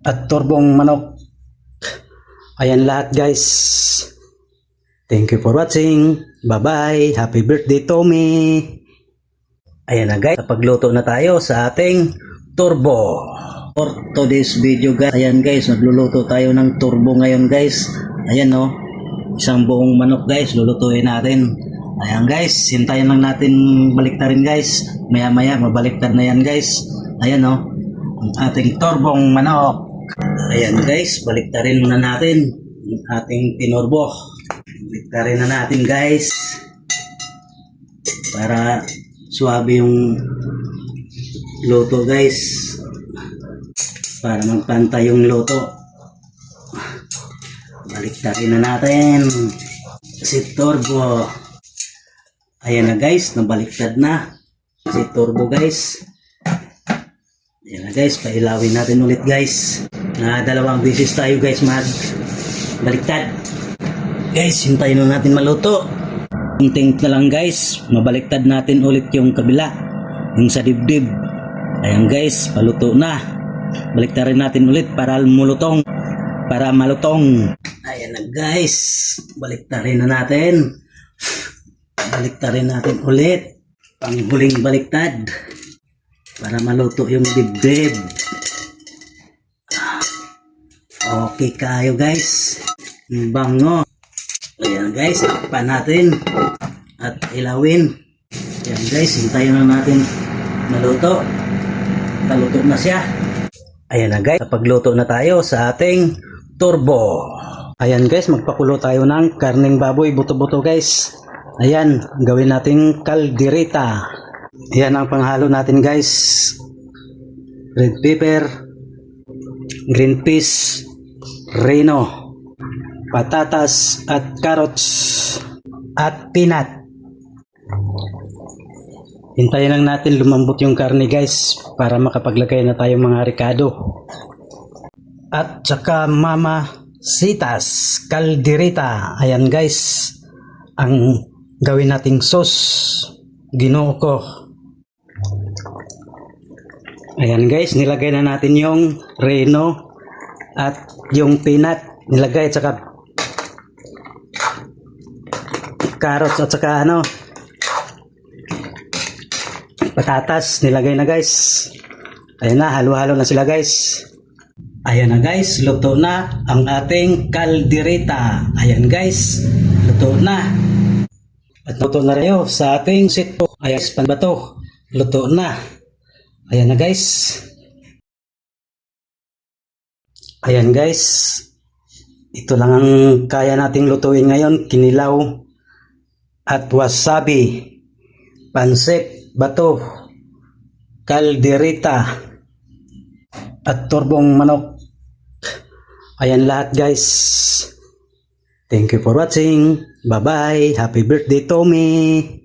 at turbong manok. Ayan lahat guys. Thank you for watching. Bye-bye. Happy birthday, Tommy. Ayan na guys. Pagluto na tayo sa ating turbo. For today's video guys. Ayan guys. Magluluto tayo ng turbo ngayon guys. Ayan no. Isang buong manok guys. Lulutuin natin. Ayan guys. Hintayin lang natin baliktarin guys. Maya maya mabaliktad na yan guys. Ayan no. Ang ating turbong manok. Ayan guys. Baliktarin muna natin. Ang ating tinorbo. Baliktarin na natin guys. Para suwabe yung luto guys. Para magpantay yung luto. Baliktarin na natin si turbo. Ayan na guys, nabaliktad na si turbo guys. Ayan na guys, pailawin natin ulit guys. Dalawang beses tayo guys baliktad. Guys, hintayin na natin maluto. Hintayin na lang guys, mabaliktad natin ulit yung kabila, yung sa dibdib. Ayan guys, paluto na. Baliktarin natin ulit para malutong. Ayan na guys, baliktarin na natin. Baliktarin natin ulit. Panghuling baliktad. Para maluto yung dibdib. Okay kayo guys. Bango. Ayan guys, pa natin. At ilawin. Ayan guys, hintayin na natin maluto. Paluto na siya. Ayan na guys, pagluto na tayo sa ating turbo. Ayan guys, magpakulo tayo ng karneng baboy buto-buto guys. Ayan, gawin nating kaldereta. Ayan ang panghalo natin guys. Red pepper, green peas, reno, patatas at carrots at peanut. Hintayin lang natin lumambot yung karne guys para makapaglagay na tayo mga ricado. At saka mamasitas, kaldereta. Ayan guys, ang gawin nating sauce. Ginoo ko. Ayan guys, nilagay na natin yung reno at yung peanut. Nilagay at saka carrots at saka patatas. Nilagay na guys. Ayan na, halo-halo na sila guys. Ayan na guys, luto na ang ating kaldereta. Ayan guys, luto na. At luto na rin sa ating sitpo. Ayan, panbato. Luto na. Ayan na guys. Ayan guys. Ito lang ang kaya nating lutuin ngayon. Kinilaw at wasabi. Pansek, bato, kaldereta at turbong manok. Ayan lahat guys. Thank you for watching. Bye-bye. Happy birthday, Tommy.